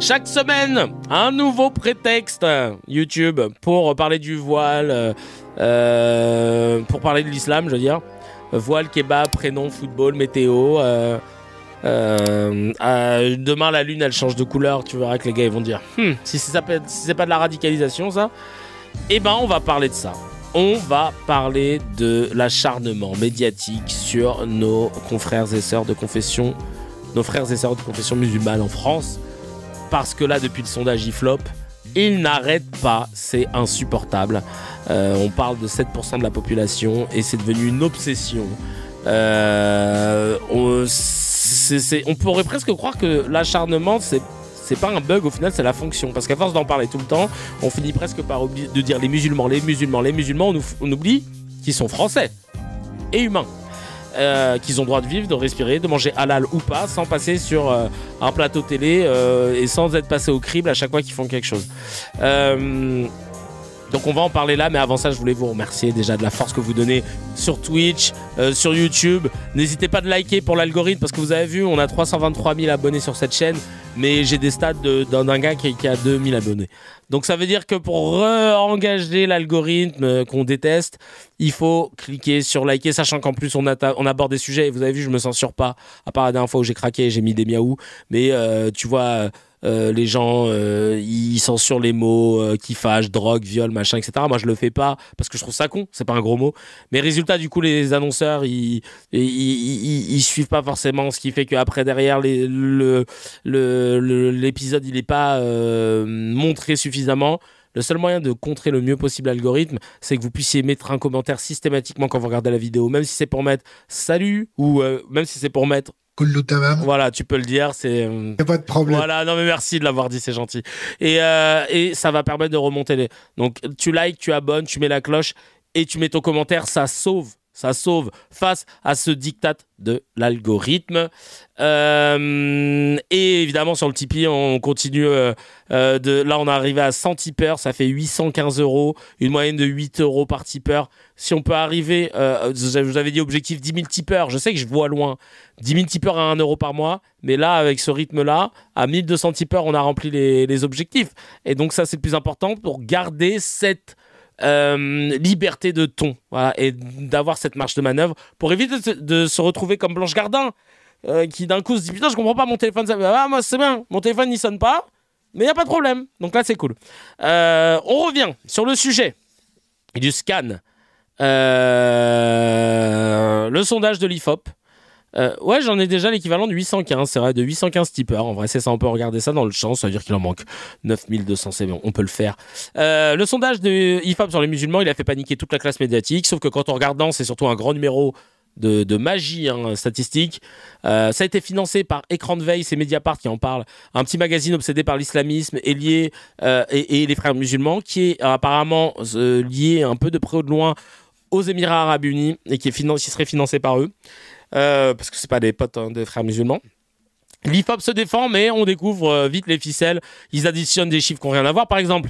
Chaque semaine, un nouveau prétexte YouTube pour parler du voile, pour parler de l'islam, je veux dire. Voile, kebab, prénom, football, météo. Demain, la lune, elle change de couleur. Tu verras que les gars, ils vont dire si c'est pas de la radicalisation, ça. Eh ben, on va parler de ça. On va parler de l'acharnement médiatique sur nos confrères et sœurs de confession, nos frères et sœurs de confession musulmane en France. Parce que là, depuis le sondage IFLOP, ils n'arrêtent pas, c'est insupportable. On parle de 7% de la population et c'est devenu une obsession. On pourrait presque croire que l'acharnement, c'est pas un bug, au final, c'est la fonction. Parce qu'à force d'en parler tout le temps, on finit presque par oublier de dire les musulmans, on oublie qu'ils sont français et humains. Qu'ils ont droit de vivre, de respirer, de manger halal ou pas, sans passer sur un plateau télé et sans être passé au crible à chaque fois qu'ils font quelque chose. Donc on va en parler là, mais avant ça, je voulais vous remercier déjà de la force que vous donnez sur Twitch, sur YouTube. N'hésitez pas de liker pour l'algorithme, parce que vous avez vu, on a 323 000 abonnés sur cette chaîne, mais j'ai des stats d'un gars qui a 2000 abonnés. Donc ça veut dire que pour re-engager l'algorithme qu'on déteste, il faut cliquer sur liker, sachant qu'en plus on aborde des sujets, et vous avez vu, je me censure pas, à part la dernière fois où j'ai craqué et j'ai mis des miaou, mais tu vois... les gens ils censurent les mots qui fâchent, drogue, viol, machin, etc. Moi je le fais pas parce que je trouve ça con, c'est pas un gros mot, mais résultat, du coup, les annonceurs ils suivent pas forcément, ce qui fait qu'après derrière l'épisode il est pas montré suffisamment. Le seul moyen de contrer le mieux possible l'algorithme, c'est que vous puissiez mettre un commentaire systématiquement quand vous regardez la vidéo, même si c'est pour mettre salut, ou même si c'est pour mettre voilà, tu peux le dire, c'est... Y'a pas de problème. Voilà, non mais merci de l'avoir dit, c'est gentil. Et ça va permettre de remonter les... Donc tu likes, tu abonnes, tu mets la cloche et tu mets ton commentaire, ça sauve face à ce diktat de l'algorithme. Et évidemment, sur le Tipeee, on continue. Là, on est arrivé à 100 tipeurs, ça fait 815 €, une moyenne de 8 € par tipeur. Si on peut arriver, je vous avais dit objectif 10 000 tipeurs, je sais que je vois loin. 10 000 tipeurs à 1 € par mois, mais là, avec ce rythme-là, à 1200 tipeurs, on a rempli les objectifs. Et donc ça, c'est le plus important pour garder cette... liberté de ton, voilà, et d'avoir cette marge de manœuvre pour éviter de se retrouver comme Blanche Gardin qui d'un coup se dit putain, je comprends pas, mon téléphone ça... moi c'est bien, mon téléphone il sonne pas, mais y a pas de problème, donc là c'est cool. On revient sur le sujet du scan, le sondage de l'IFOP. Ouais, j'en ai déjà l'équivalent de 815, c'est vrai, de 815 tipeurs. En vrai, c'est ça, on peut regarder ça dans le champ, ça veut dire qu'il en manque 9200, c'est bon, on peut le faire. Le sondage de IFOP sur les musulmans, il a fait paniquer toute la classe médiatique, sauf que quand on regarde dedans, c'est surtout un grand numéro de magie statistique. Ça a été financé par Écran de Veille, c'est Mediapart qui en parle, un petit magazine obsédé par l'islamisme et lié, et les frères musulmans, qui est apparemment lié un peu de près ou de loin aux Émirats Arabes Unis et qui serait financé par eux. Parce que c'est pas des potes des frères musulmans. L'IFOP se défend, mais on découvre vite les ficelles. Ils additionnent des chiffres qui n'ont rien à voir. Par exemple,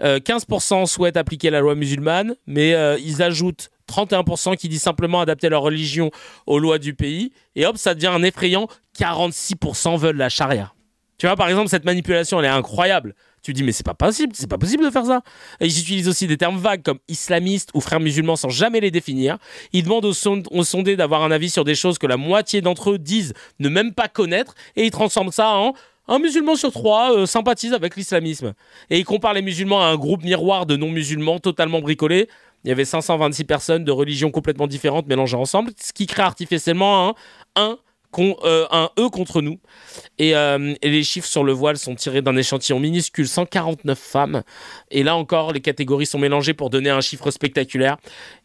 15% souhaitent appliquer la loi musulmane, mais ils ajoutent 31% qui disent simplement adapter leur religion aux lois du pays. Et hop, ça devient un effrayant 46% veulent la charia. Tu vois, par exemple, cette manipulation, elle est incroyable. Tu dis, mais c'est pas possible de faire ça. Et ils utilisent aussi des termes vagues comme islamiste ou frères musulmans sans jamais les définir. Ils demandent aux sondés d'avoir un avis sur des choses que la moitié d'entre eux disent ne même pas connaître, et ils transforment ça en un musulman sur 3 sympathise avec l'islamisme. Et ils comparent les musulmans à un groupe miroir de non-musulmans totalement bricolés. Il y avait 526 personnes de religions complètement différentes mélangées ensemble, ce qui crée artificiellement un eux contre nous. Et les chiffres sur le voile sont tirés d'un échantillon minuscule, 149 femmes. Et là encore, les catégories sont mélangées pour donner un chiffre spectaculaire.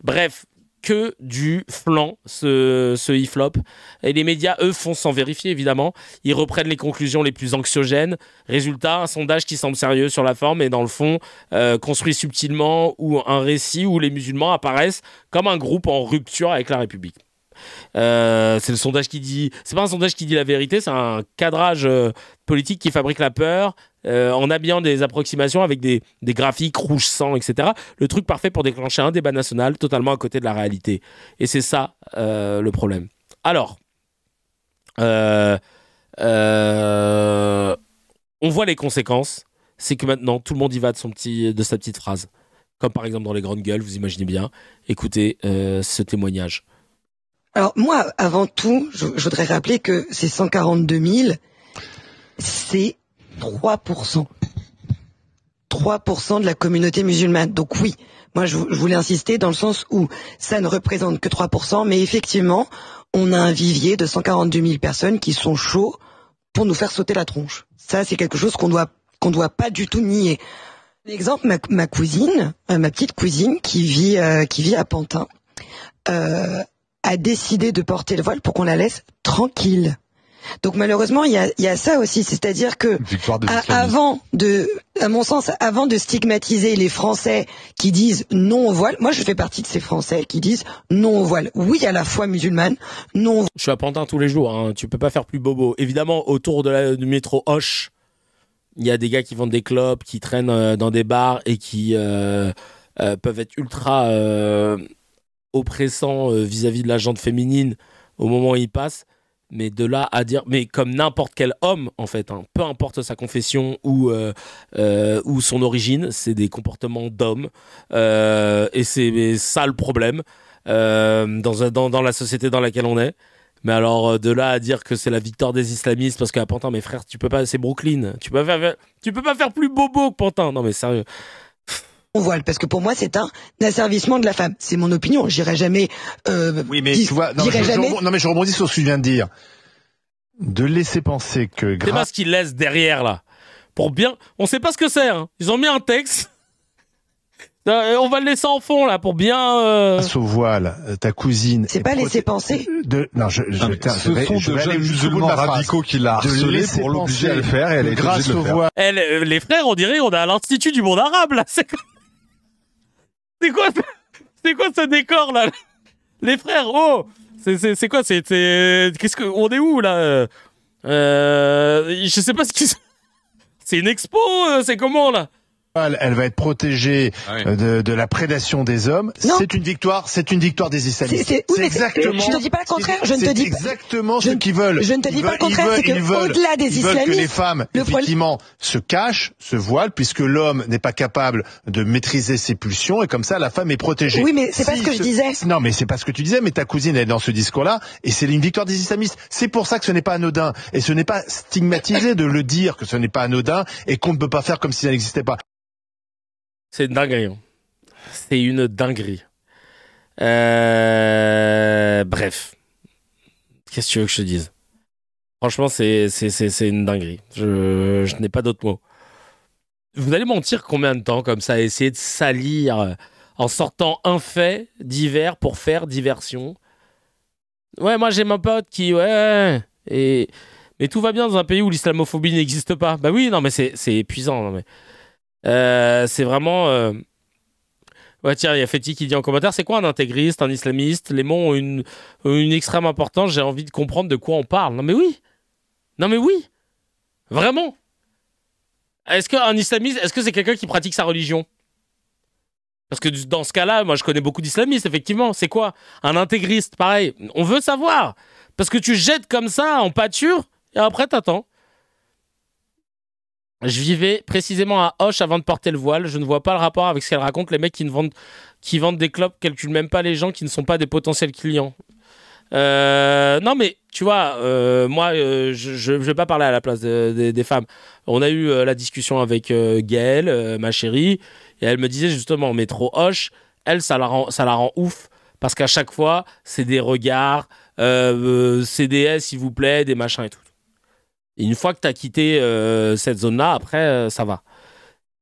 Bref, que du flan, ce IFLOP. Et les médias, eux, font sans vérifier, évidemment. Ils reprennent les conclusions les plus anxiogènes. Résultat, un sondage qui semble sérieux sur la forme et dans le fond, construit subtilement, ou un récit où les musulmans apparaissent comme un groupe en rupture avec la République. C'est le sondage qui dit... C'est pas un sondage qui dit la vérité, c'est un cadrage politique qui fabrique la peur en habillant des approximations avec des graphiques rouge sang, etc. Le truc parfait pour déclencher un débat national totalement à côté de la réalité. Et c'est ça le problème. Alors, on voit les conséquences. C'est que maintenant, tout le monde y va de sa petite phrase. Comme par exemple dans les grandes gueules, vous imaginez bien. Écoutez ce témoignage. Alors moi, avant tout, je voudrais rappeler que ces 142 000, c'est 3%. 3% de la communauté musulmane. Donc oui, moi je voulais insister dans le sens où ça ne représente que 3%, mais effectivement, on a un vivier de 142 000 personnes qui sont chauds pour nous faire sauter la tronche. Ça, c'est quelque chose qu'on doit pas du tout nier. Par exemple, ma cousine, ma petite cousine qui vit à Pantin, a décidé de porter le voile pour qu'on la laisse tranquille. Donc malheureusement, il y a ça aussi, c'est-à-dire que à mon sens, avant de stigmatiser les Français qui disent non au voile, moi je fais partie de ces Français qui disent non au voile. Oui à la foi musulmane, non. Je suis à Pantin tous les jours, hein. Tu peux pas faire plus bobo. Évidemment, autour du métro Hoche, il y a des gars qui vendent des clopes, qui traînent dans des bars et qui peuvent être ultra oppressants vis-à-vis de la gente féminine au moment où ils passent. Mais de là à dire, mais comme n'importe quel homme en fait, hein, peu importe sa confession ou son origine, c'est des comportements d'homme et c'est ça le problème dans la société dans laquelle on est. Mais alors de là à dire que c'est la victoire des islamistes parce qu'à Pantin, mes frères, tu peux pas, c'est Brooklyn, tu peux pas faire plus bobo que Pantin. Non mais sérieux. On voile, parce que pour moi c'est un asservissement de la femme. C'est mon opinion. J'irai jamais. Oui, mais tu vois, je rebondis sur ce que tu viens de dire. De laisser penser que. C'est pas ce qu'ils laissent derrière là. Pour bien, on sait pas ce que c'est. Hein. Ils ont mis un texte. On va le laisser en fond là pour bien. Grâce au voile, ta cousine. C'est pas laisser penser. Ce sont de jeunes musulmans radicaux qui l'a harcelé pour l'obliger à le faire et elle est obligée de le faire. Les frères, on dirait on est à l'Institut du monde arabe là. C'est quoi ce décor là? Les frères, oh, c'est quoi? Qu'est-ce que on est où là? Je sais pas ce qui. C'est une expo, c'est comment là? Elle va être protégée de la prédation des hommes. Non. C'est une victoire des islamistes. C'est exactement. Je ne te dis pas le contraire. Je ne te dis exactement ce qu'ils veulent. Je ne te dis pas le contraire. C'est que au-delà des islamistes, ils veulent que les femmes effectivement se cachent, se voilent, puisque l'homme n'est pas capable de maîtriser ses pulsions et comme ça la femme est protégée. Oui, mais c'est pas ce que je disais. Non, mais c'est pas ce que tu disais. Mais ta cousine elle est dans ce discours-là et c'est une victoire des islamistes. C'est pour ça que ce n'est pas anodin et ce n'est pas stigmatisé de le dire que ce n'est pas anodin et qu'on ne peut pas faire comme si ça n'existait pas. C'est une dinguerie. C'est une dinguerie. Bref. Qu'est-ce que tu veux que je te dise? Franchement, c'est une dinguerie. Je n'ai pas d'autres mots. Vous allez mentir combien de temps comme ça à essayer de salir en sortant un fait divers pour faire diversion? Ouais, moi j'ai mon pote qui... Ouais. Mais tout va bien dans un pays où l'islamophobie n'existe pas. Bah oui, non mais c'est épuisant. Non mais... c'est vraiment ouais tiens il y a Feti qui dit en commentaire c'est quoi un intégriste, un islamiste, les mots ont une extrême importance, j'ai envie de comprendre de quoi on parle. Non mais oui vraiment. Est-ce qu'un islamiste, est-ce que c'est quelqu'un qui pratique sa religion? Parce que dans ce cas-là moi je connais beaucoup d'islamistes effectivement. C'est quoi un intégriste? Pareil, on veut savoir parce que tu jettes comme ça en pâture et après t'attends. Je vivais précisément à Hoche avant de porter le voile. Je ne vois pas le rapport avec ce qu'elle raconte. Les mecs qui vendent des clopes calculent même pas les gens qui ne sont pas des potentiels clients. Non mais tu vois, moi je vais pas parler à la place des femmes. On a eu la discussion avec Gaëlle, ma chérie, et elle me disait justement métro Hoche, elle ça la rend ouf parce qu'à chaque fois c'est des regards, CDS s'il vous plaît, des machins et tout. Et une fois que tu as quitté cette zone-là, après, ça va.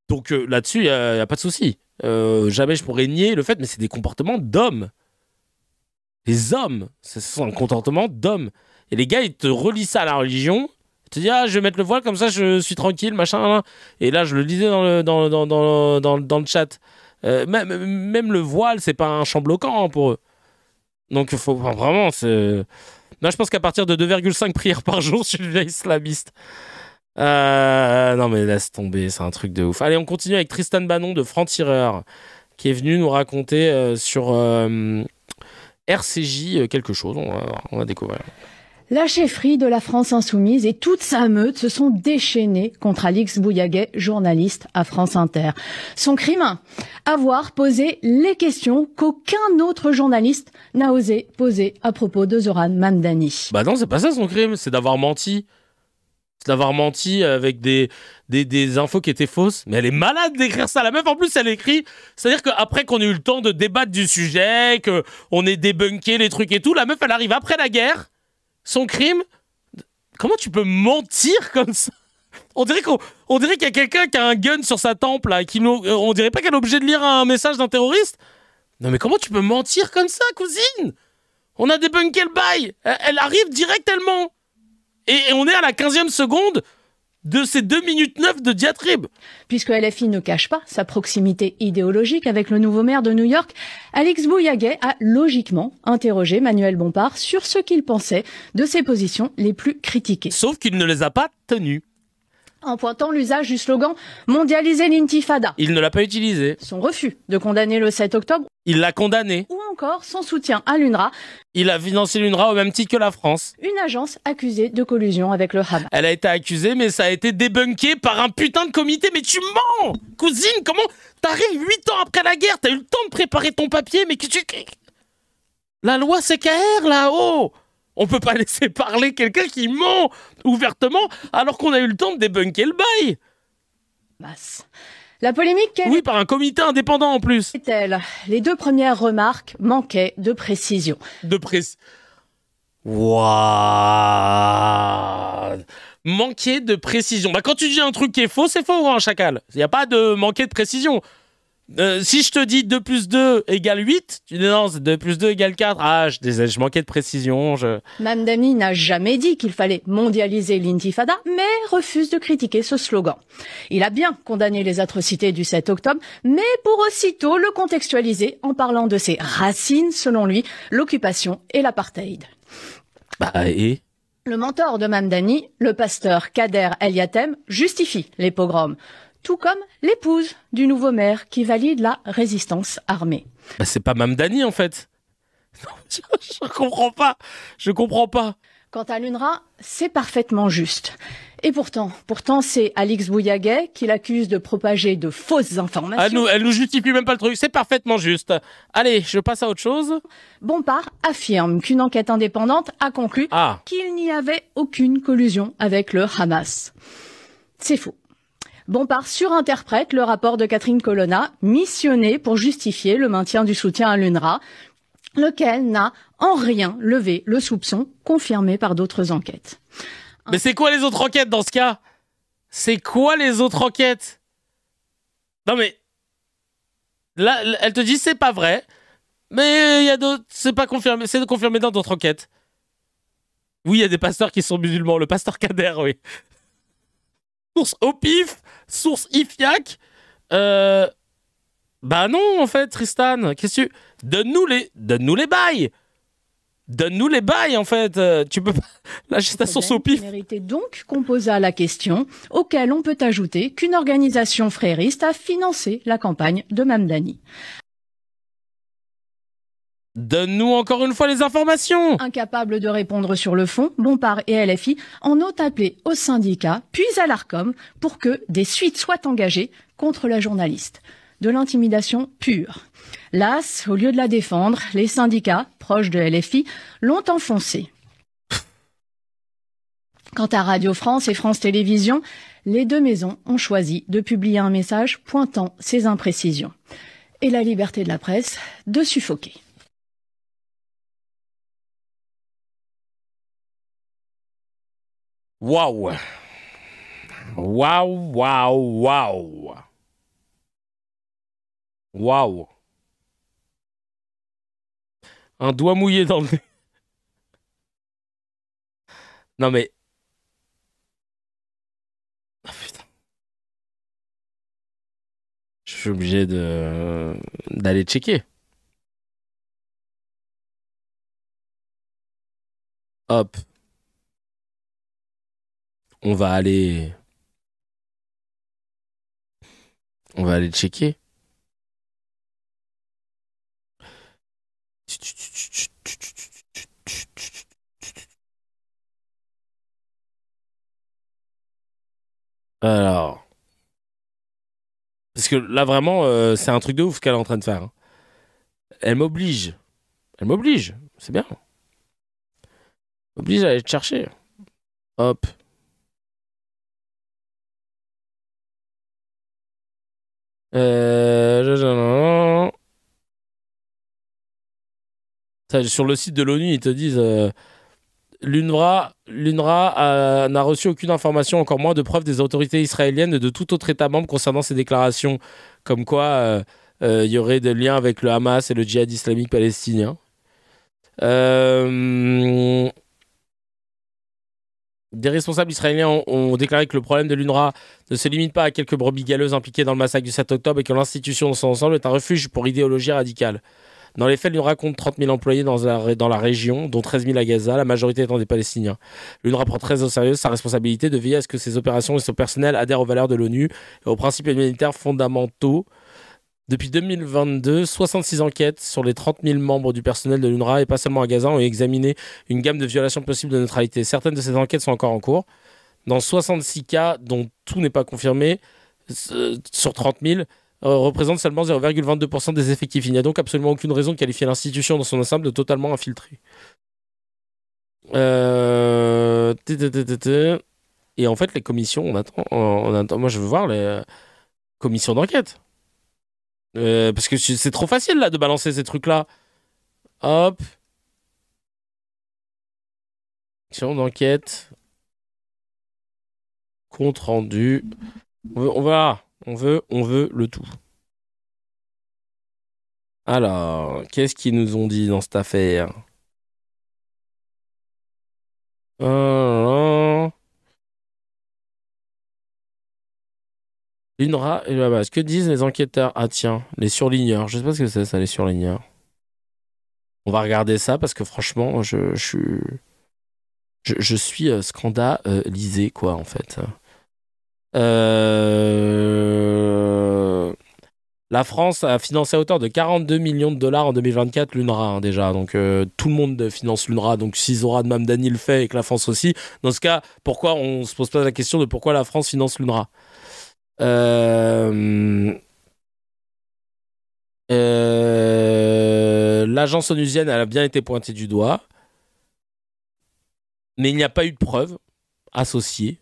Donc là-dessus, il n'y a pas de souci. Jamais je pourrais nier le fait, mais c'est des comportements d'hommes. Les hommes, c'est un comportement d'hommes. Et les gars, ils te relient ça à la religion. Ils te disent, ah, je vais mettre le voile, comme ça, je suis tranquille, machin. Et là, je le disais dans le chat. Même le voile, c'est pas un champ bloquant hein, pour eux. Donc, il faut vraiment... Non, je pense qu'à partir de 2,5 prières par jour, je suis devenu islamiste. Non, mais laisse tomber, c'est un truc de ouf. Allez, on continue avec Tristan Bannon de Franc-Tireur, qui est venu nous raconter sur RCJ quelque chose. On va découvrir. La chefferie de la France Insoumise et toute sa meute se sont déchaînés contre Alix Bouillaguet, journaliste à France Inter. Son crime ? Avoir posé les questions qu'aucun autre journaliste n'a osé poser à propos de Zoran Mamdani. Bah non, c'est pas ça son crime, c'est d'avoir menti. C'est d'avoir menti avec des infos qui étaient fausses. Mais elle est malade d'écrire ça. La meuf, en plus, elle écrit. C'est-à-dire qu'après qu'on ait eu le temps de débattre du sujet, qu'on ait débunké les trucs et tout, la meuf, elle arrive après la guerre. Son crime, comment tu peux mentir comme ça ? On dirait qu'il y a quelqu'un qui a un gun sur sa tempe, là, on dirait pas qu'elle est obligée de lire un message d'un terroriste. Non mais comment tu peux mentir comme ça, cousine ? On a débunké le bail. Elle arrive directement. Et on est à la 15e seconde de ces 2 minutes 9 de diatribe. Puisque LFI ne cache pas sa proximité idéologique avec le nouveau maire de New York, Alix Bouillaguet a logiquement interrogé Manuel Bompard sur ce qu'il pensait de ses positions les plus critiquées. Sauf qu'il ne les a pas tenues. En pointant l'usage du slogan « Mondialiser l'intifada ». Il ne l'a pas utilisé. Son refus de condamner le 7 octobre. Il l'a condamné. Ou encore son soutien à l'UNRWA. Il a financé l'UNRWA au même titre que la France. Une agence accusée de collusion avec le Hamas. Elle a été accusée, mais ça a été débunké par un putain de comité. Mais tu mens, cousine, comment t'arrives 8 ans après la guerre, t'as eu le temps de préparer ton papier, mais que tu... La loi CKR, là-haut. On peut pas laisser parler quelqu'un qui ment ouvertement alors qu'on a eu le temps de débunker le bail. Basse. La polémique Oui, par un comité indépendant en plus. Les 2 premières remarques manquaient de précision. Waouh. Manquer de précision. Bah quand tu dis un truc qui est faux, c'est faux, hein, chacal. Il n'y a pas de manquer de précision. Si je te dis 2 plus 2 égale 8, tu dis non, 2 plus 2 égale 4. Ah, je manquais de précision. Mamdani n'a jamais dit qu'il fallait mondialiser l'intifada, mais refuse de critiquer ce slogan. Il a bien condamné les atrocités du 7 octobre, mais pour aussitôt le contextualiser en parlant de ses racines, selon lui, l'occupation et l'apartheid. Et le mentor de Mamdani, le pasteur Kader El Yatem, justifie les pogroms. Tout comme l'épouse du nouveau maire qui valide la résistance armée. C'est pas Mamdani en fait. Non, je comprends pas. Quant à l'UNRWA, c'est parfaitement juste. Et pourtant, c'est Alix Bouillaguet qui l'accuse de propager de fausses informations. Elle nous justifie même pas le truc, c'est parfaitement juste. Allez, je passe à autre chose. Bompard affirme qu'une enquête indépendante a conclu qu'il n'y avait aucune collusion avec le Hamas. C'est faux. Bompard surinterprète le rapport de Catherine Colonna, missionné pour justifier le maintien du soutien à l'UNRWA, lequel n'a en rien levé le soupçon confirmé par d'autres enquêtes. Mais c'est quoi les autres enquêtes dans ce cas ? C'est quoi les autres enquêtes ? Non mais... Là, elle te dit c'est pas vrai, mais il y a d'autres... C'est pas confirmé, c'est confirmé dans d'autres enquêtes. Oui, il y a des pasteurs qui sont musulmans, le pasteur Kader, oui. Source au pif, source IFIAC. Bah non, en fait, Tristan. Qu'est-ce que tu... Donne-nous les bails. Donne-nous les bails, en fait. Tu peux pas lâcher ta source au pif. Mérité donc qu'on posa la question, auquel on peut ajouter qu'une organisation frériste a financé la campagne de Mamdani. Donne-nous encore une fois les informations. Incapables de répondre sur le fond, Bompard et LFI en ont appelé au syndicat, puis à l'ARCOM, pour que des suites soient engagées contre la journaliste. De l'intimidation pure. Las, au lieu de la défendre, les syndicats, proches de LFI, l'ont enfoncée. Quant à Radio France et France Télévisions, les 2 maisons ont choisi de publier un message pointant ces imprécisions. Et la liberté de la presse de suffoquer. Waouh. Waouh, waouh, waouh. Waouh. Un doigt mouillé dans le nez. Non mais... Oh, putain. Je suis obligé d'aller checker. Hop. On va aller checker. Alors... Parce que là, vraiment, c'est un truc de ouf qu'elle est en train de faire. Hein. Elle m'oblige. C'est bien. M'oblige à aller te chercher. Hop. Sur le site de l'ONU, ils te disent l'UNRWA n'a reçu aucune information, encore moins de preuves des autorités israéliennes et de tout autre État membre concernant ces déclarations, comme quoi il y aurait des liens avec le Hamas et le djihad islamique palestinien. Des responsables israéliens ont déclaré que le problème de l'UNRWA ne se limite pas à quelques brebis galeuses impliquées dans le massacre du 7 octobre et que l'institution dans son ensemble est un refuge pour idéologie radicale. Dans les faits, l'UNRWA compte 30 000 employés dans la région, dont 13 000 à Gaza, la majorité étant des Palestiniens. L'UNRWA prend très au sérieux sa responsabilité de veiller à ce que ses opérations et son personnel adhèrent aux valeurs de l'ONU et aux principes humanitaires fondamentaux. Depuis 2022, 66 enquêtes sur les 30 000 membres du personnel de l'UNRWA et pas seulement à Gaza ont examiné une gamme de violations possibles de neutralité. Certaines de ces enquêtes sont encore en cours. Dans 66 cas, dont tout n'est pas confirmé, sur 30 000, représente seulement 0,22% des effectifs. Il n'y a donc absolument aucune raison de qualifier l'institution dans son ensemble de totalement infiltrée. Et en fait, les commissions, on attend. Moi, je veux voir les commissions d'enquête. Parce que c'est trop facile là de balancer ces trucs-là. Hop. Commission d'enquête. Compte rendu. On veut le tout. Alors, qu'est-ce qu'ils nous ont dit dans cette affaire? l'UNRWA et la base. Que disent les enquêteurs? Ah tiens, les surligneurs. Je sais pas ce que c'est ça, les surligneurs. On va regarder ça parce que franchement, je suis scandalisé, quoi, en fait. La France a financé à hauteur de 42 millions de dollars en 2024 l'UNRWA, hein, déjà. Donc tout le monde finance l'UNRWA. Donc si Zora de Mamdani le fait et que la France aussi, dans ce cas, pourquoi on se pose pas la question de pourquoi la France finance l'UNRWA? L'agence onusienne, elle a bien été pointée du doigt, mais il n'y a pas eu de preuves associées.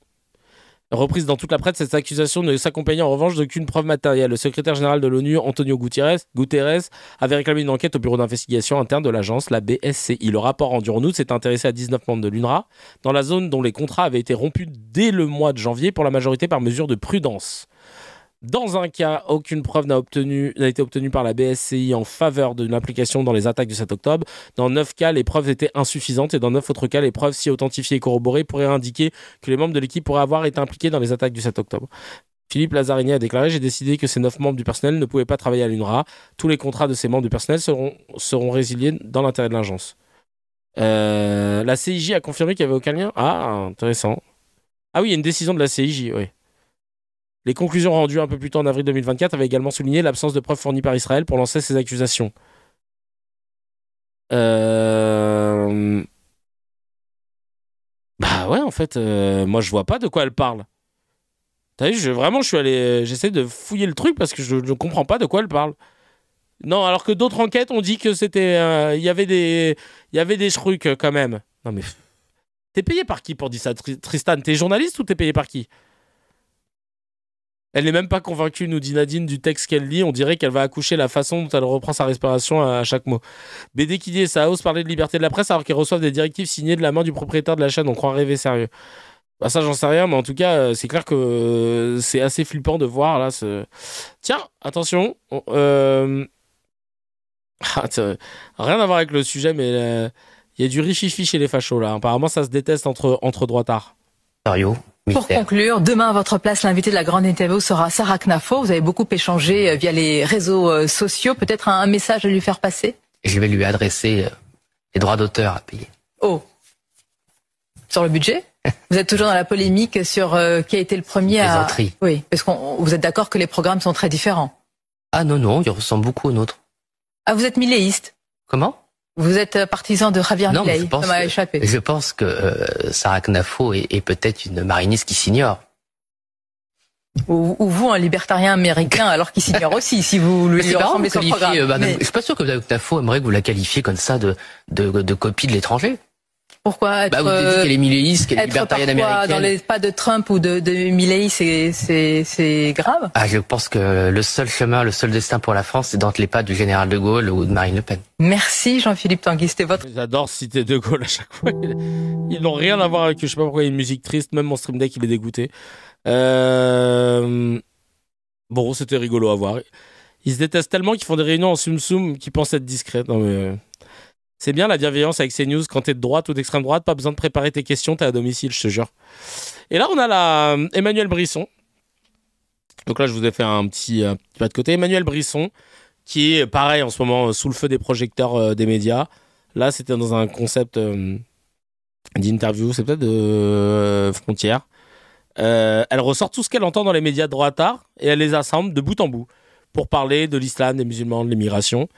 Reprise dans toute la presse, cette accusation ne s'accompagnait en revanche d'aucune preuve matérielle. Le secrétaire général de l'ONU, Antonio Guterres, avait réclamé une enquête au bureau d'investigation interne de l'agence, la BSCI. Le rapport rendu en août s'est intéressé à 19 membres de l'UNRWA, dans la zone dont les contrats avaient été rompus dès le mois de janvier, pour la majorité par mesure de prudence. Dans un cas, aucune preuve n'a été obtenue par la BSCI en faveur de l'implication dans les attaques du 7 octobre. Dans 9 cas, les preuves étaient insuffisantes et dans 9 autres cas, les preuves, si authentifiées et corroborées, pourraient indiquer que les membres de l'équipe pourraient avoir été impliqués dans les attaques du 7 octobre. Philippe Lazzarini a déclaré « J'ai décidé que ces 9 membres du personnel ne pouvaient pas travailler à l'UNRWA. Tous les contrats de ces membres du personnel seront résiliés dans l'intérêt de l'agence. » La CIJ a confirmé qu'il n'y avait aucun lien. Ah, intéressant. Ah oui, il y a une décision de la CIJ, oui. Les conclusions rendues un peu plus tôt en avril 2024 avaient également souligné l'absence de preuves fournies par Israël pour lancer ces accusations. Bah ouais, en fait, moi je vois pas de quoi elle parle. T'as vu, j'essaie de fouiller le truc parce que je ne comprends pas de quoi elle parle. Non, alors que d'autres enquêtes ont dit que c'était, il y avait des trucs quand même. Non mais, t'es payé par qui pour dire ça, Tristan? T'es journaliste ou t'es payé par qui? Elle n'est même pas convaincue, nous dit Nadine, du texte qu'elle lit. On dirait qu'elle va accoucher la façon dont elle reprend sa respiration à chaque mot. BD qui dit et ça ose parler de liberté de la presse alors qu'ils reçoivent des directives signées de la main du propriétaire de la chaîne. On croit rêver sérieux. Bah ça, j'en sais rien, mais en tout cas, c'est clair que c'est assez flippant de voir là. Tiens, attention. Rien à voir avec le sujet, mais il y a du rififi chez les fachos là. Apparemment, ça se déteste entre droitards. Pour conclure, demain à votre place, l'invité de la grande interview sera Sarah Knafo. Vous avez beaucoup échangé via les réseaux sociaux. Peut-être un message à lui faire passer? Je vais lui adresser les droits d'auteur à payer. Oh. Sur le budget? Vous êtes toujours dans la polémique sur qui a été le premier à... Oui, parce que vous êtes d'accord que les programmes sont très différents. Ah non, ils ressemblent beaucoup aux nôtres. Ah, vous êtes milléiste? Comment? Vous êtes partisan de Javier Milei, ça m'a échappé. Je pense que Sarah Knafo est peut-être une mariniste qui s'ignore. Ou vous, un libertarien américain, alors qu'il s'ignore aussi, si vous lui ressemblez sur le programme. Je suis pas sûr que Dafo aimerait que vous la qualifiez comme ça de copie de l'étranger. Pourquoi être, vous dites qu'elle est milléiste, qu'elle est libertarienne américaine. Dans les pas de Trump ou de Milley, c'est grave. Je pense que le seul chemin, le seul destin pour la France, c'est d'entre les pas du général de Gaulle ou de Marine Le Pen. Merci Jean-Philippe Tanguy, c'était votre... J'adore citer de Gaulle à chaque fois. Ils n'ont rien à voir avec eux. Je sais pas pourquoi il y a une musique triste, même mon stream deck il est dégoûté. Bon, c'était rigolo à voir. Ils se détestent tellement qu'ils font des réunions en sum-sum qui pensent être discrets. Non mais... C'est bien la bienveillance avec CNews quand t'es de droite ou d'extrême droite, pas besoin de préparer tes questions, t'es à domicile, je te jure. Et là, on a Emmanuel Brisson. Donc là, je vous ai fait un petit pas de côté. Emmanuel Brisson, qui est pareil en ce moment sous le feu des projecteurs des médias. Là, c'était dans un concept d'interview, c'est peut-être de Frontières. Elle ressort tout ce qu'elle entend dans les médias de droitard et elle les assemble de bout en bout pour parler de l'islam, des musulmans, de l'immigration.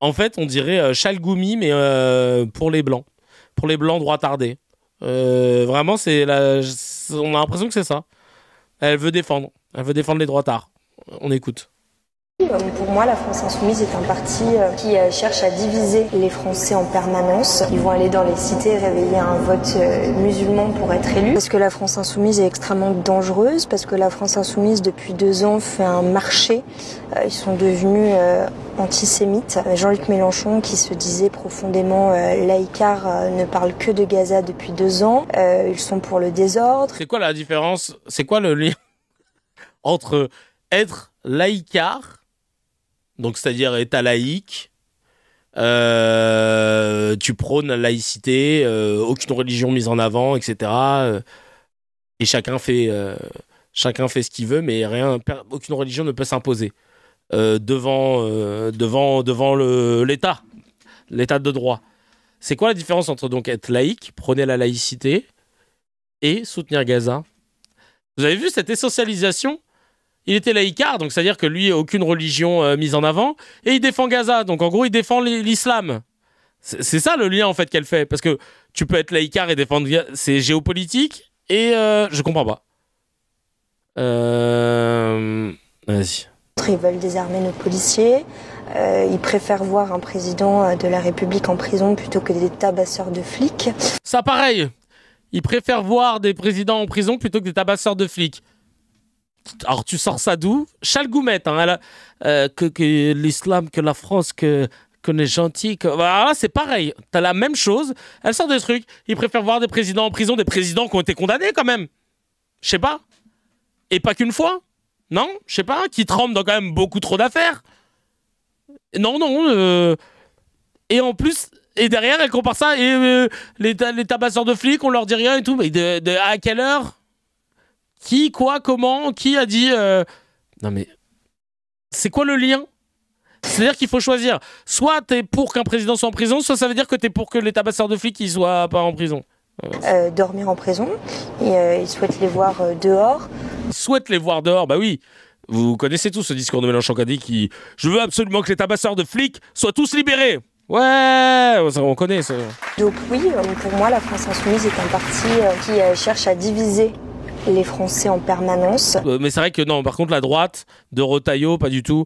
En fait, on dirait Chalgoumi, mais pour les blancs. Pour les blancs droitardés. Vraiment, on a l'impression que c'est ça. Elle veut défendre les droitards. On écoute. Pour moi, la France Insoumise est un parti qui cherche à diviser les Français en permanence. Ils vont aller dans les cités réveiller un vote musulman pour être élus. Parce que la France Insoumise est extrêmement dangereuse, parce que la France Insoumise, depuis 2 ans, fait un marché. Ils sont devenus antisémites. Jean-Luc Mélenchon, qui se disait profondément laïcard, ne parle que de Gaza depuis 2 ans. Ils sont pour le désordre. C'est quoi la différence? C'est quoi le lien entre être laïcard, donc c'est-à-dire État laïque, tu prônes la laïcité, aucune religion mise en avant, etc. Et chacun fait ce qu'il veut, mais aucune religion ne peut s'imposer devant l'État de droit. C'est quoi la différence entre donc être laïque, prôner la laïcité, et soutenir Gaza? Vous avez vu cette essentialisation? Il était laïcard, donc c'est-à-dire que lui, aucune religion mise en avant, et il défend Gaza, donc en gros, il défend l'islam. C'est ça le lien, en fait, qu'elle fait, parce que tu peux être laïcard et défendre... C'est géopolitique, et je comprends pas. Vas-y. Ils veulent désarmer nos policiers, ils préfèrent voir un président de la République en prison plutôt que des tabasseurs de flics. Ça, pareil. Ils préfèrent voir des présidents en prison plutôt que des tabasseurs de flics. Alors tu sors ça d'où? Chalgoumette, hein, que l'islam, que la France, qu'on est gentil. Voilà, c'est pareil. T'as la même chose. Elle sort des trucs. Ils préfèrent voir des présidents en prison, des présidents qui ont été condamnés quand même. Je sais pas. Et pas qu'une fois. Non, je sais pas. Qui tremblent dans quand même beaucoup trop d'affaires. Non. Et en plus, et derrière, elle compare ça. Et les tabasseurs de flics, on leur dit rien et tout. Mais à quelle heure? Qui, quoi, comment, qui a dit... Non mais, c'est quoi le lien? C'est-à-dire qu'il faut choisir. Soit t'es pour qu'un président soit en prison, soit ça veut dire que t'es pour que les tabasseurs de flics ils soient pas en prison. Dormir en prison, et ils souhaitent les voir dehors. Ils souhaitent les voir dehors, bah oui. Vous connaissez tous ce discours de Mélenchon qui a dit je veux absolument que les tabasseurs de flics soient tous libérés. Ouais, on connaît ça. Donc oui, pour moi, la France Insoumise est un parti qui cherche à diviser les Français en permanence. Mais c'est vrai que non, par contre la droite de Retailleau, pas du tout.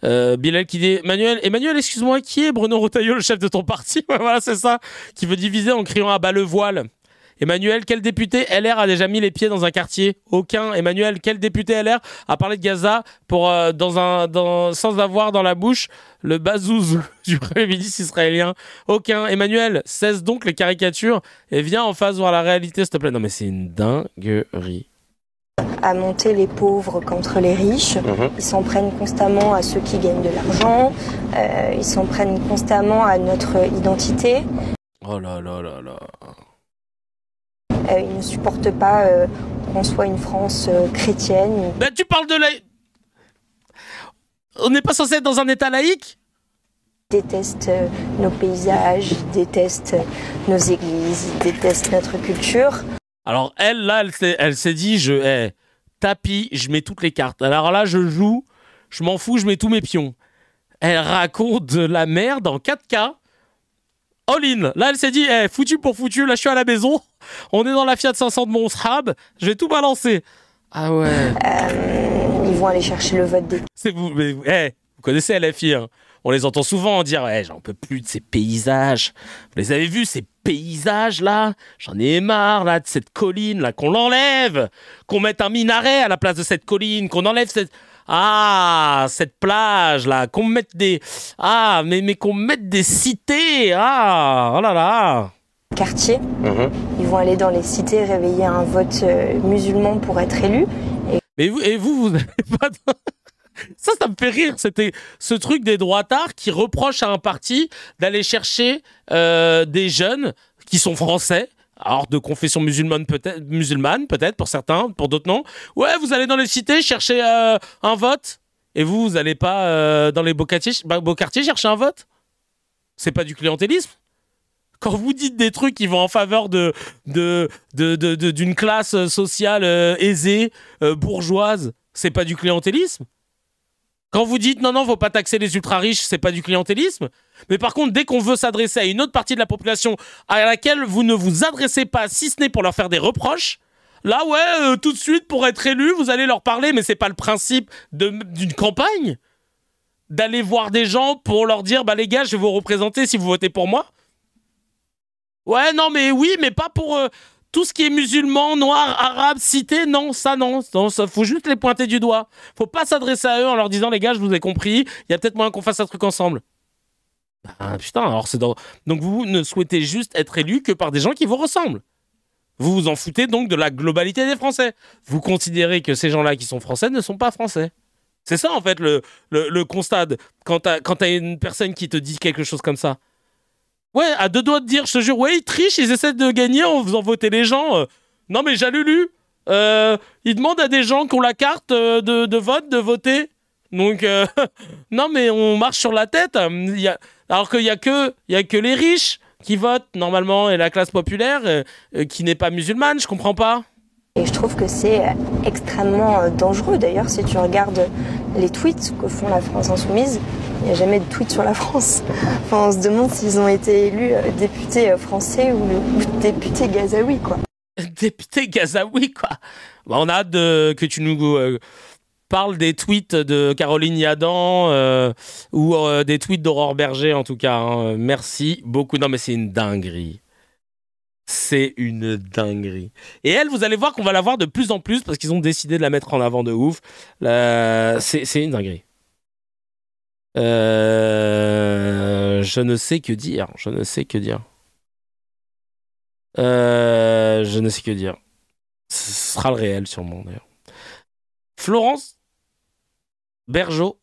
Bilal qui dit Emmanuel, excuse-moi, qui est Bruno Retailleau, le chef de ton parti? Voilà, c'est ça, qui veut diviser en criant à bas le voile. Emmanuel, quel député LR a déjà mis les pieds dans un quartier? Aucun. Emmanuel, quel député LR a parlé de Gaza sans avoir dans la bouche le bazouz du Premier ministre israélien? Aucun. Emmanuel, cesse donc les caricatures et viens en face voir la réalité, s'il te plaît. Non mais c'est une dinguerie. À monter les pauvres contre les riches. Ils s'en prennent constamment à ceux qui gagnent de l'argent. Ils s'en prennent constamment à notre identité. Oh là là là là. Ils ne supportent pas qu'on soit une France chrétienne. Ben tu parles de On n'est pas censé être dans un état laïque? Ils détestent nos paysages, ils détestent nos églises, ils détestent notre culture. Alors elle s'est dit tapis, je mets toutes les cartes. Alors là je joue, je m'en fous, je mets tous mes pions. Elle raconte de la merde en 4K. All-in. Là, elle s'est dit, foutu pour foutu, là, je suis à la maison. On est dans la Fiat 500 de mon Srab. Je vais tout balancer. Ah ouais. Ils vont aller chercher le vote des... C'est vous, mais, vous connaissez LFI, hein. On les entend souvent dire j'en peux plus de ces paysages. Vous les avez vus, ces paysages-là? J'en ai marre, là, de cette colline-là, qu'on l'enlève, qu'on mette un minaret à la place de cette colline, qu'on enlève cette plage-là, qu'on mette des... mais qu'on mette des cités. Oh là là. Quartiers. Ils vont aller dans les cités réveiller un vote musulman pour être élus. Mais vous n'avez pas... Ça me fait rire. C'était ce truc des droitards qui reprochent à un parti d'aller chercher des jeunes qui sont français, alors de confession musulmane peut-être pour certains, pour d'autres non. Ouais, vous allez dans les cités chercher un vote et vous n'allez pas dans les beaux quartiers chercher un vote. C'est pas du clientélisme? Quand vous dites des trucs qui vont en faveur d'une classe sociale aisée, bourgeoise, c'est pas du clientélisme? Quand vous dites non, faut pas taxer les ultra-riches, c'est pas du clientélisme? Mais par contre, dès qu'on veut s'adresser à une autre partie de la population à laquelle vous ne vous adressez pas, si ce n'est pour leur faire des reproches, là, tout de suite, pour être élu, vous allez leur parler, mais c'est pas le principe d'une campagne? D'aller voir des gens pour leur dire, les gars, je vais vous représenter si vous votez pour moi? Ouais, non, mais oui, mais pas pour... tout ce qui est musulman, noir, arabe, cité, non, ça, faut juste les pointer du doigt. Faut pas s'adresser à eux en leur disant, les gars, je vous ai compris, il y a peut-être moyen qu'on fasse un truc ensemble. Putain, alors donc vous ne souhaitez juste être élu que par des gens qui vous ressemblent. Vous vous en foutez donc de la globalité des Français. Vous considérez que ces gens-là qui sont français ne sont pas français. C'est ça, en fait, le constat quand t'as une personne qui te dit quelque chose comme ça. Ouais, à deux doigts de dire, je te jure, ils trichent, ils essaient de gagner en faisant voter les gens. Non, mais j'ai lu. Ils demandent à des gens qui ont la carte de vote de voter. Donc, non, mais on marche sur la tête. Alors qu'il y a que les riches qui votent, normalement, et la classe populaire qui n'est pas musulmane, je comprends pas. Et je trouve que c'est extrêmement dangereux. D'ailleurs, si tu regardes les tweets que font la France Insoumise, il n'y a jamais de tweet sur la France. Enfin, on se demande s'ils ont été élus députés français ou députés gazaouis, quoi. Députés gazaouis, quoi. On a hâte que tu nous parles des tweets de Caroline Yadan ou des tweets d'Aurore Berger, en tout cas. Hein. Merci beaucoup. Non, mais c'est une dinguerie. C'est une dinguerie. Et elle, vous allez voir qu'on va la voir de plus en plus parce qu'ils ont décidé de la mettre en avant de ouf. C'est une dinguerie. Je ne sais que dire. Je ne sais que dire. Ce sera le réel sûrement d'ailleurs. Florence Bergeau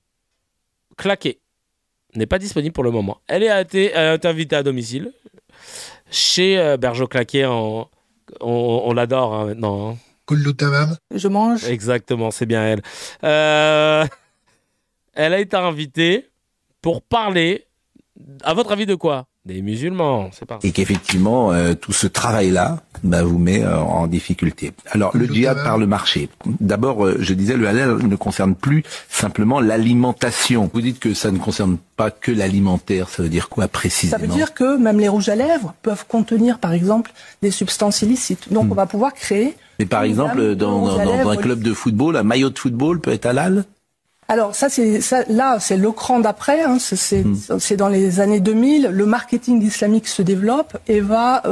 Claquet n'est pas disponible pour le moment. Elle a été invitée à domicile chez Bergeau Claquet. On l'adore hein, maintenant. Hein. Je mange. Exactement, c'est bien elle. Elle a été invitée pour parler, à votre avis, de quoi? Des musulmans, c'est parti. Et qu'effectivement, tout ce travail-là vous met en difficulté. Alors, le djihad par le marché. D'abord, je disais, le halal ne concerne plus simplement l'alimentation. Vous dites que ça ne concerne pas que l'alimentaire, ça veut dire quoi précisément? Ça veut dire que même les rouges à lèvres peuvent contenir, par exemple, des substances illicites. Donc, on va pouvoir créer... Mais par exemple, dans un club de football, un maillot de football peut être halal? Alors là, c'est le cran d'après. Hein, c'est dans les années 2000. Le marketing islamique se développe et va,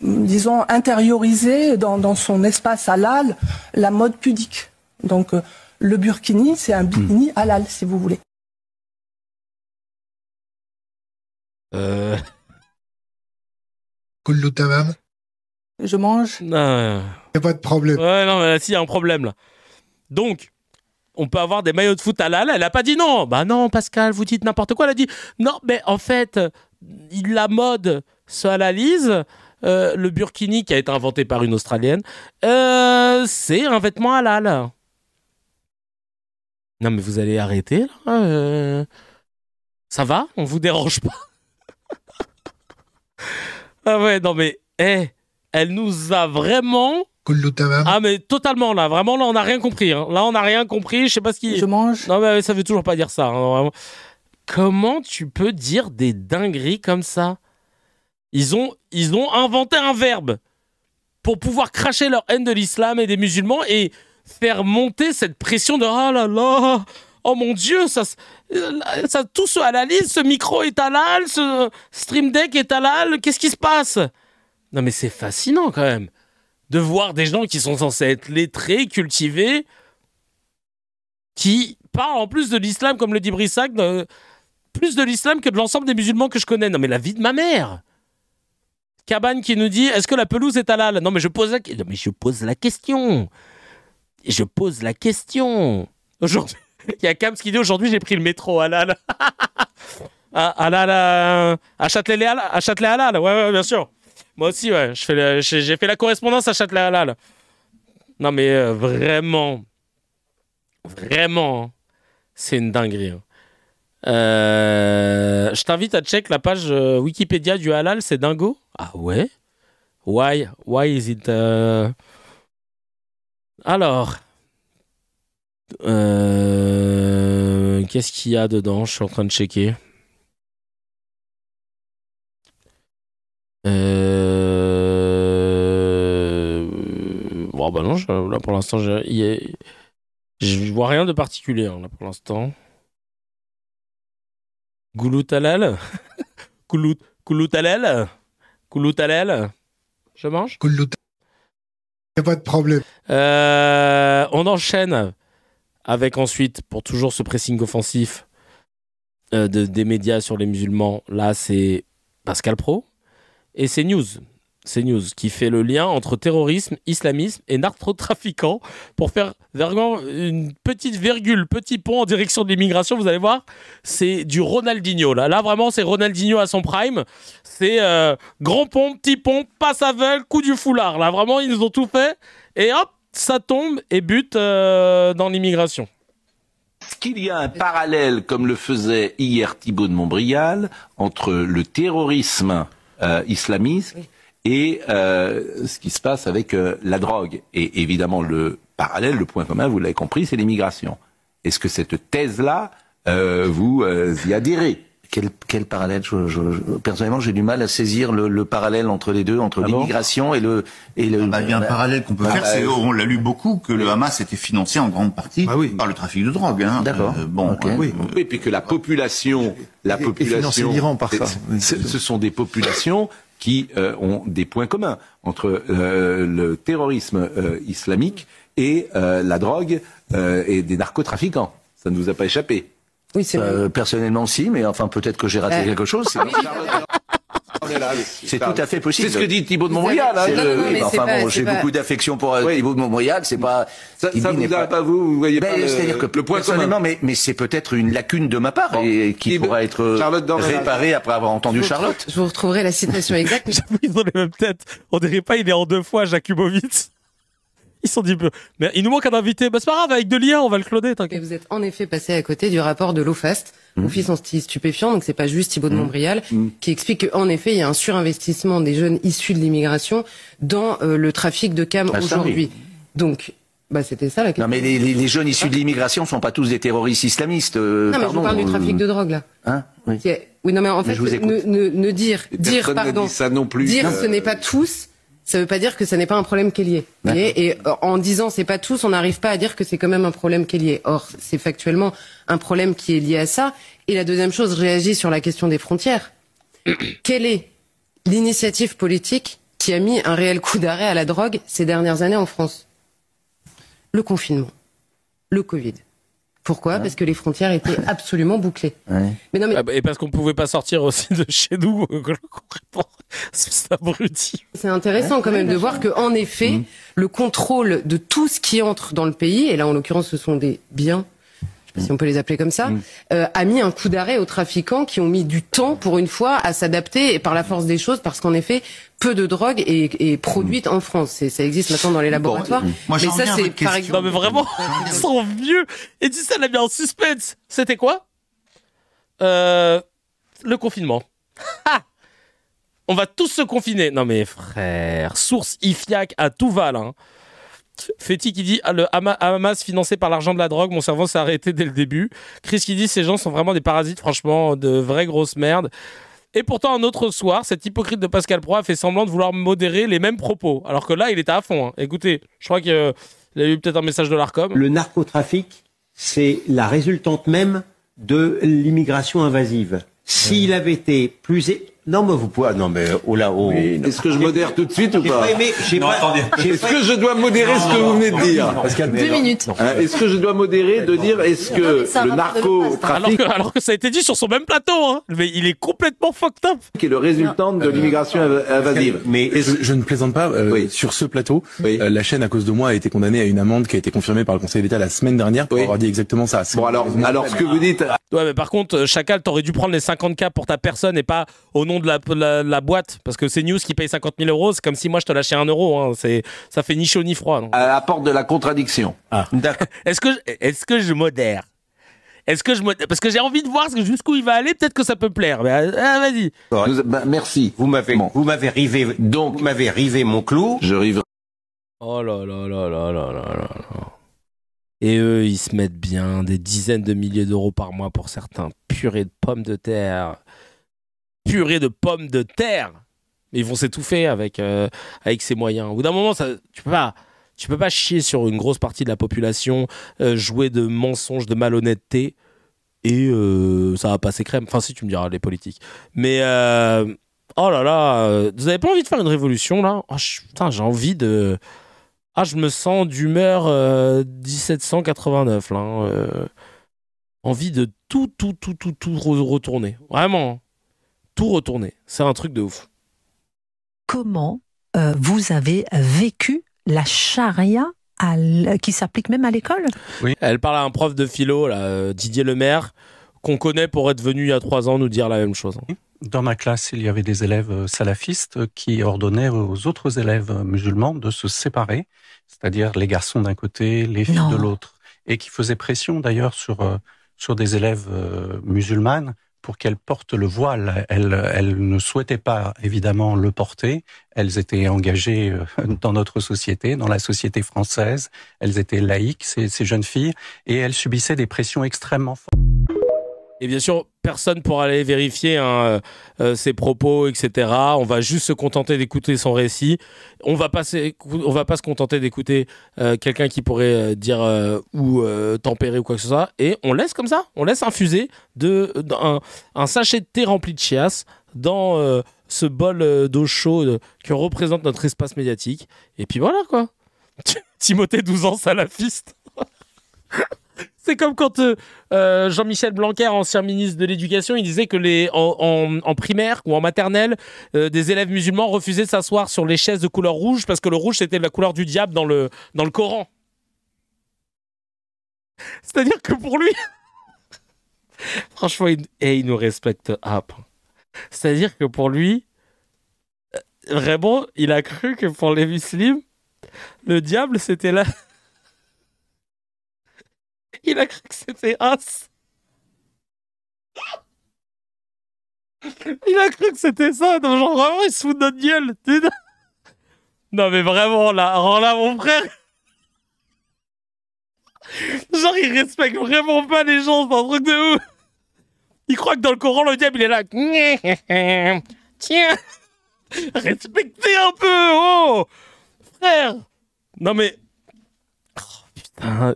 disons, intérioriser dans son espace halal la mode pudique. Donc le burkini, c'est un bikini halal, si vous voulez. Kullu tamam. Je mange. Il n'y a pas de problème. Ouais, non, mais si, il y a un problème là. Donc, on peut avoir des maillots de foot halal. Elle n'a pas dit non. Bah non, Pascal, vous dites n'importe quoi. Elle a dit non, mais en fait, la mode se halalise. Le burkini qui a été inventé par une Australienne, c'est un vêtement halal. Non, mais vous allez arrêter là. Ça va? On vous dérange pas? Ah ouais, non mais, elle nous a vraiment... Ah mais totalement là, vraiment là on n'a rien compris. Hein. Là on n'a rien compris, je sais pas ce qui... Je mange. Non mais ça veut toujours pas dire ça. Hein, vraiment. Comment tu peux dire des dingueries comme ça? Ils ont inventé un verbe pour pouvoir cracher leur haine de l'islam et des musulmans et faire monter cette pression de oh là là, oh mon Dieu, ça tout ce halal, ce micro est halal, ce stream deck est halal, qu'est-ce qui se passe? Non mais c'est fascinant quand même de voir des gens qui sont censés être lettrés, cultivés, qui parlent en plus de l'islam, comme le dit Brissac, plus de l'islam que de l'ensemble des musulmans que je connais. Non mais la vie de ma mère. Cabane qui nous dit, est-ce que la pelouse est halal? Non mais je pose la question. Je pose la question. Aujourd'hui, il y a Kams qui dit, aujourd'hui j'ai pris le métro halal. Halal à Châtelet halal. Ouais, bien sûr. Moi aussi, ouais. J'ai fait la correspondance à Châtelet halal. Non mais vraiment, c'est une dinguerie. Je t'invite à check la page Wikipédia du halal, c'est dingo. Ah ouais? Why is it Alors qu'est-ce qu'il y a dedans? Je suis en train de checker. Bon bah non, là pour l'instant je vois rien de particulier là pour l'instant. Goulout halal. Goulout halal. Je mange. Goulout. Y a pas de problème. On enchaîne avec ensuite, pour toujours ce pressing offensif des médias sur les musulmans. Là, c'est Pascal Praud et CNews. CNews qui fait le lien entre terrorisme, islamisme et narcotrafiquants pour faire vraiment une petite virgule, petit pont en direction de l'immigration. Vous allez voir, c'est du Ronaldinho. Là vraiment, c'est Ronaldinho à son prime. C'est grand pont, petit pont, passe aveugle, coup du foulard. Là, vraiment, ils nous ont tout fait. Et hop, ça tombe et bute dans l'immigration. Est-ce qu'il y a un parallèle, comme le faisait hier Thibault de Montbrial, entre le terrorisme islamiste et ce qui se passe avec la drogue? Et évidemment, le parallèle, le point commun, vous l'avez compris, c'est l'immigration. Est-ce que cette thèse-là, vous y adhérez? Quel parallèle? Personnellement, j'ai du mal à saisir le parallèle entre les deux, entre l'immigration et le... il y a un parallèle qu'on peut faire, c'est, on l'a lu beaucoup, que le Hamas était financé en grande partie par le trafic de drogue. Hein. D'accord. Oui, et puis que la population... financé l'Iran par ça. Ce sont des populations qui ont des points communs entre le terrorisme islamique et la drogue et des narcotrafiquants. Ça ne vous a pas échappé? Oui, personnellement, si, mais enfin, peut-être que j'ai raté quelque chose. C'est tout à fait possible. C'est ce que dit Thibault de Montbrial. J'ai beaucoup d'affection pour Thibault de Montbrial. C'est pas. Ça vous a pas vous voyez pas. C'est-à-dire que le point commun. Mais c'est peut-être une lacune de ma part et qui pourra être réparée après avoir entendu Charlotte. Je vous retrouverai la citation exacte. J'avoue, ils ont les mêmes têtes. On dirait pas, il est en deux fois, Jakubowicz. Ils sont dit peu. Mais il nous manque un invité. Bah, c'est pas grave, avec de l'IA, on va le cloner, t'inquiète. Et vous êtes en effet passé à côté du rapport de l'OFAST, Office anti-stupéfiant, donc c'est pas juste Thibault de Montbrial, qui explique qu'en effet, il y a un surinvestissement des jeunes issus de l'immigration dans le trafic de cam aujourd'hui. Donc, c'était ça la question. Non, mais les jeunes issus de l'immigration sont pas tous des terroristes islamistes. Non, mais je vous parle du trafic de drogue, là. Hein? Oui. Oui, non, mais en fait, dire ce n'est pas tous, ça veut pas dire que ça n'est pas un problème qui est lié. Et en disant c'est pas tous, on n'arrive pas à dire que c'est quand même un problème qui est lié. Or, c'est factuellement un problème qui est lié à ça. Et la deuxième chose, je réagis sur la question des frontières. Quelle est l'initiative politique qui a mis un réel coup d'arrêt à la drogue ces dernières années en France? Le confinement, le Covid. Pourquoi? Parce que les frontières étaient absolument bouclées. Mais non, mais... Et parce qu'on pouvait pas sortir aussi de chez nous. C'est abruti. C'est intéressant quand même de voir que, en effet, le contrôle de tout ce qui entre dans le pays, et là en l'occurrence ce sont des biens, je sais pas si on peut les appeler comme ça, a mis un coup d'arrêt aux trafiquants qui ont mis du temps pour une fois à s'adapter, et par la force des choses, parce qu'en effet, peu de drogue est produite en France. Ça existe maintenant dans les laboratoires. Moi, mais ça, c'est par exemple. Non, mais vraiment, ils sont vieux. Et tu sais, elle a mis en suspense. C'était quoi? Le confinement. On va tous se confiner. Non, mais frère, source IFIAC à tout va, là. Féti qui dit le Hamas financé par l'argent de la drogue, mon cerveau s'est arrêté dès le début. Chris qui dit ces gens sont vraiment des parasites, franchement, de vraies grosses merdes. Et pourtant, un autre soir, cet hypocrite de Pascal Praud a fait semblant de vouloir modérer les mêmes propos. Alors que là, il était à fond. Hein. Écoutez, je crois qu'il Il a eu peut-être un message de l'ARCOM. Le narcotrafic, c'est la résultante même de l'immigration invasive. S'il avait été plus... Non, mais vous pouvez... Non, mais oh là, oh... Oui, est-ce que je modère tout de suite ou pas? Est-ce que je dois modérer ce que vous venez de dire? 2 minutes. Est-ce que je dois modérer de dire est-ce que le narcotrafic... Alors que ça a été dit sur son même plateau, hein. Mais il est complètement fucked up. Qui est le résultant de l'immigration invasive. Mais je ne plaisante pas. Sur ce plateau, la chaîne, à cause de moi, a été condamnée à une amende qui a été confirmée par le Conseil d'État la semaine dernière pour avoir dit exactement ça. Bon, alors ce que vous dites... Ouais, mais par contre, Chacal, t'aurais dû prendre les 50K pour ta personne et pas au nom de la boîte. Parce que c'est News qui paye 50 000 €. C'est comme si moi je te lâchais 1 euro. Hein. Ça fait ni chaud ni froid. Apporte de la contradiction. Ah. Est-ce que je modère? Parce que j'ai envie de voir jusqu'où il va aller. Peut-être que ça peut plaire. Mais vas-y. Merci. Vous m'avez rivé. Donc, vous m'avez rivé mon clou. Je rive. Oh là là là là là là là. Et eux, ils se mettent bien des dizaines de milliers d'euros par mois pour certains. Purée de pommes de terre. Purée de pommes de terre. Mais ils vont s'étouffer avec ces moyens. Au bout d'un moment, tu peux pas chier sur une grosse partie de la population, jouer de mensonges, de malhonnêteté, et ça va passer crème. Enfin, si tu me diras, les politiques. Mais, oh là là, vous avez pas envie de faire une révolution, là? Putain, j'ai envie de... je me sens d'humeur 1789, là. Envie de tout retourner. Vraiment. Tout retourner. C'est un truc de ouf. Comment vous avez vécu la charia qui s'applique même à l'école? Oui. Elle parle à un prof de philo, là, Didier Lemaire, qu'on connaît pour être venu il y a 3 ans nous dire la même chose. Dans ma classe, il y avait des élèves salafistes qui ordonnaient aux autres élèves musulmans de se séparer, c'est-à-dire les garçons d'un côté, les filles de l'autre, et qui faisaient pression d'ailleurs sur des élèves musulmanes pour qu'elles portent le voile. Elles ne souhaitaient pas évidemment le porter. Elles étaient engagées dans notre société, dans la société française. Elles étaient laïques, ces jeunes filles, et elles subissaient des pressions extrêmement fortes. Et bien sûr, personne pour aller vérifier ses propos, etc. On va juste se contenter d'écouter son récit. On va pas se contenter d'écouter quelqu'un qui pourrait dire ou tempérer ou quoi que ce soit. Et on laisse comme ça, on laisse infuser un sachet de thé rempli de chiasse dans ce bol d'eau chaude que représente notre espace médiatique. Et puis voilà, quoi. Timothée, 12 ans, salafiste. C'est comme quand Jean-Michel Blanquer, ancien ministre de l'Éducation, il disait que en primaire ou en maternelle, des élèves musulmans refusaient de s'asseoir sur les chaises de couleur rouge parce que le rouge, c'était la couleur du diable dans le Coran. C'est-à-dire que pour lui... Franchement, il nous respecte. C'est-à-dire que pour lui, vraiment, il a cru que pour les musulmans, le diable, c'était là... Il a cru que c'était As. Il a cru que c'était ça. Donc, genre, vraiment, il se fout de notre gueule. Non, mais vraiment, là, mon frère. Genre, il respecte vraiment pas les gens. C'est un truc de ouf. Il croit que dans le Coran, le diable, il est là. Tiens. Respectez un peu. Oh. Frère. Non, mais...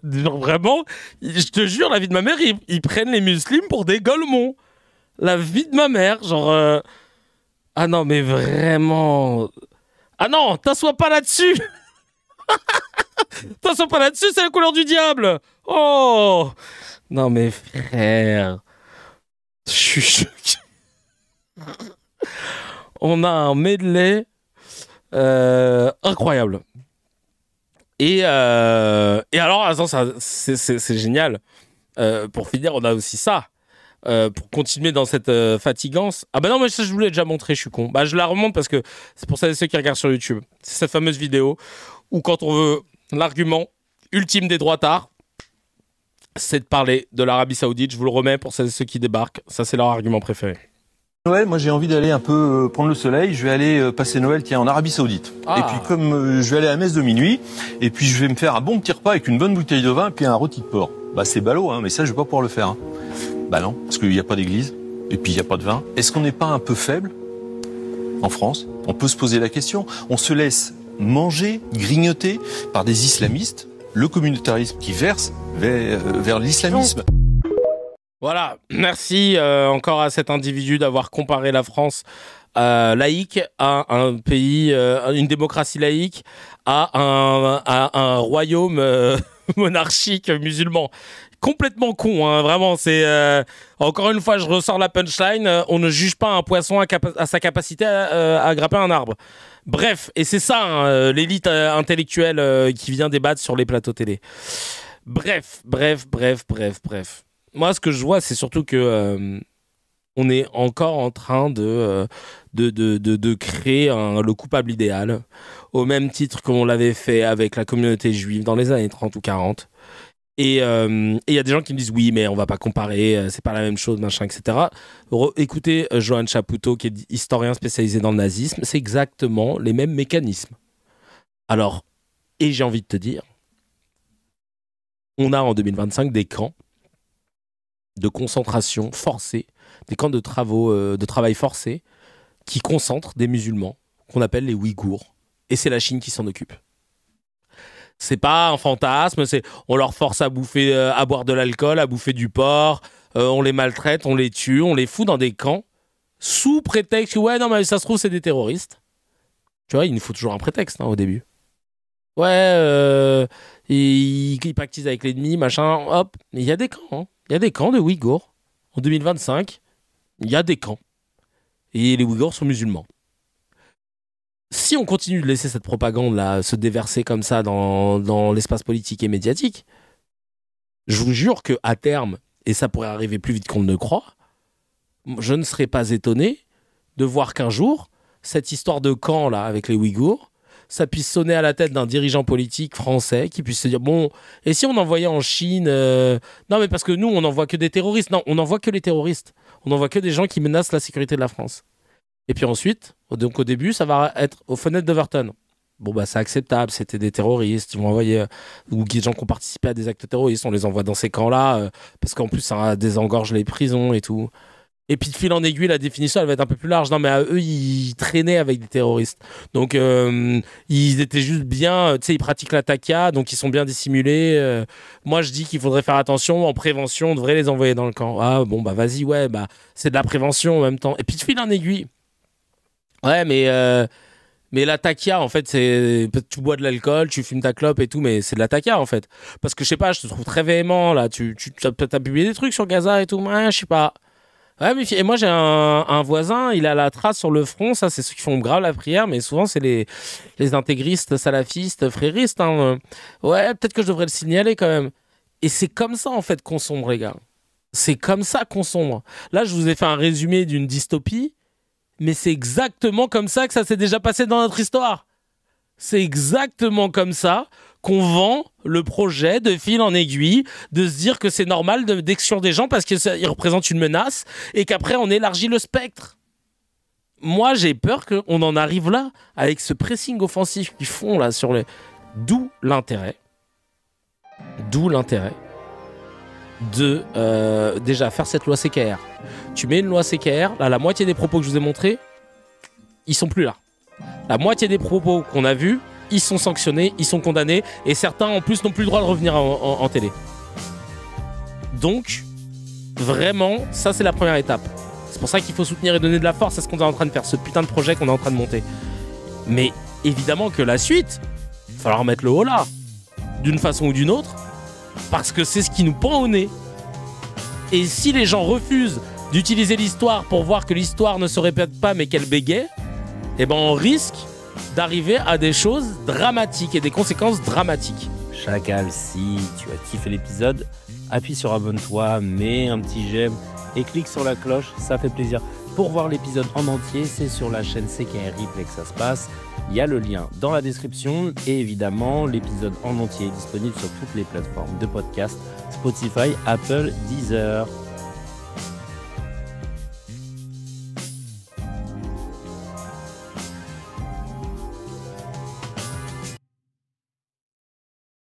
Genre vraiment, je te jure, la vie de ma mère, ils prennent les musulmans pour des golemons. La vie de ma mère, genre... Ah non, mais vraiment... Ah non, t'assois pas là-dessus. T'assois pas là-dessus, c'est la couleur du diable. Oh. Non mais frère... Je suis choqué. On a un medley incroyable. Et alors, attends, c'est génial. Pour finir, on a aussi ça. Pour continuer dans cette fatigance. Ah bah non, mais ça, je vous l'ai déjà montré, je suis con. Bah, je la remonte parce que c'est pour ça ceux qui regardent sur YouTube. C'est cette fameuse vidéo où quand on veut l'argument ultime des droitards, c'est de parler de l'Arabie Saoudite. Je vous le remets pour ceux qui débarquent. Ça, c'est leur argument préféré. Noël, moi j'ai envie d'aller un peu prendre le soleil, je vais aller passer Noël en Arabie Saoudite. Et puis comme je vais aller à la messe de minuit, et puis je vais me faire un bon petit repas avec une bonne bouteille de vin et puis un rôti de porc. Bah c'est ballot, hein, mais ça je vais pas pouvoir le faire. Hein. Bah non, parce qu'il n'y a pas d'église, et puis il n'y a pas de vin. Est-ce qu'on n'est pas un peu faible en France? On peut se poser la question. On se laisse manger, grignoter par des islamistes le communautarisme qui verse vers l'islamisme. Voilà, merci encore à cet individu d'avoir comparé la France laïque à un pays, une démocratie laïque, à un royaume monarchique musulman. Complètement con, hein, vraiment. C'est encore une fois, je ressors la punchline. On ne juge pas un poisson à sa capacité à grimper un arbre. Bref, et c'est ça l'élite intellectuelle qui vient débattre sur les plateaux télé. Bref. Moi, ce que je vois, c'est surtout que on est encore en train de créer le coupable idéal, au même titre qu'on l'avait fait avec la communauté juive dans les années 30 ou 40. Et il y a des gens qui me disent oui, mais on va pas comparer, c'est pas la même chose, machin, etc. Écoutez Johan Chapoutot, qui est historien spécialisé dans le nazisme, c'est exactement les mêmes mécanismes. Alors, et j'ai envie de te dire, on a en 2025 des camps de concentration forcée, des camps de travail forcé qui concentrent des musulmans qu'on appelle les Ouïghours. Et c'est la Chine qui s'en occupe. C'est pas un fantasme, on leur force à bouffer, à boire de l'alcool, à bouffer du porc, on les maltraite, on les tue, on les fout dans des camps sous prétexte que ouais, non, mais ça se trouve, c'est des terroristes. Tu vois, il nous faut toujours un prétexte au début. Ouais, ils pactisent avec l'ennemi, machin, hop. Il y a des camps, hein. Il y a des camps de Ouïghours. En 2025, il y a des camps. Et les Ouïghours sont musulmans. Si on continue de laisser cette propagande-là se déverser comme ça dans l'espace politique et médiatique, je vous jure qu'à terme, et ça pourrait arriver plus vite qu'on ne le croit, je ne serais pas étonné de voir qu'un jour, cette histoire de camp là avec les Ouïghours, ça puisse sonner à la tête d'un dirigeant politique français qui puisse se dire bon, et si on envoyait en Chine non mais parce que nous on n'envoie que des terroristes, non, on n'envoie que les terroristes, on n'envoie que des gens qui menacent la sécurité de la France. Et puis ensuite, donc au début, ça va être aux fenêtres d'Overton. Bon bah c'est acceptable, c'était des terroristes, ils vont envoyer ou des gens qui ont participé à des actes terroristes, on les envoie dans ces camps-là parce qu'en plus ça désengorge les prisons et tout. Et puis de fil en aiguille, la définition elle va être un peu plus large. Non mais eux ils traînaient avec des terroristes, donc ils étaient juste bien, tu sais, ils pratiquent la taqia, donc ils sont bien dissimulés. Moi je dis qu'il faudrait faire attention, en prévention, on devrait les envoyer dans le camp. Ah bon bah vas-y, ouais bah c'est de la prévention en même temps. Et puis de fil en aiguille. Ouais, mais la taqia, en fait, c'est... Tu bois de l'alcool, tu fumes ta clope et tout, mais c'est de la taqia, en fait. Parce que, je sais pas, je te trouve très véhément, là. T'as publié des trucs sur Gaza et tout, ouais, je sais pas. Ouais, mais et moi, j'ai un voisin, il a la trace sur le front, ça, c'est ceux qui font grave la prière, mais souvent, c'est les intégristes, salafistes, fréristes, hein. Ouais, peut-être que je devrais le signaler, quand même. Et c'est comme ça, en fait, qu'on sombre, les gars. C'est comme ça qu'on sombre. Là, je vous ai fait un résumé d'une dystopie, mais c'est exactement comme ça que ça s'est déjà passé dans notre histoire. C'est exactement comme ça qu'on vend le projet de fil en aiguille, de se dire que c'est normal d'exclure des gens parce qu'ils représentent une menace et qu'après on élargit le spectre. Moi, j'ai peur qu'on en arrive là, avec ce pressing offensif qu'ils font là sur les... D'où l'intérêt de déjà faire cette loi CKR. Tu mets une loi CKR, là, la moitié des propos que je vous ai montrés, ils sont plus là. La moitié des propos qu'on a vus, ils sont sanctionnés, ils sont condamnés, et certains en plus n'ont plus le droit de revenir en télé. Donc, vraiment, ça c'est la première étape. C'est pour ça qu'il faut soutenir et donner de la force à ce qu'on est en train de faire, ce putain de projet qu'on est en train de monter. Mais évidemment que la suite, il va falloir mettre le haut là, d'une façon ou d'une autre, parce que c'est ce qui nous pend au nez. Et si les gens refusent d'utiliser l'histoire pour voir que l'histoire ne se répète pas mais qu'elle bégaye, eh ben on risque d'arriver à des choses dramatiques et des conséquences dramatiques. Chacal, si tu as kiffé l'épisode, appuie sur abonne-toi, mets un petit j'aime et clique sur la cloche, ça fait plaisir. Pour voir l'épisode en entier, c'est sur la chaîne CKR Replay que ça se passe. Il y a le lien dans la description et évidemment, l'épisode en entier est disponible sur toutes les plateformes de podcast, Spotify, Apple, Deezer.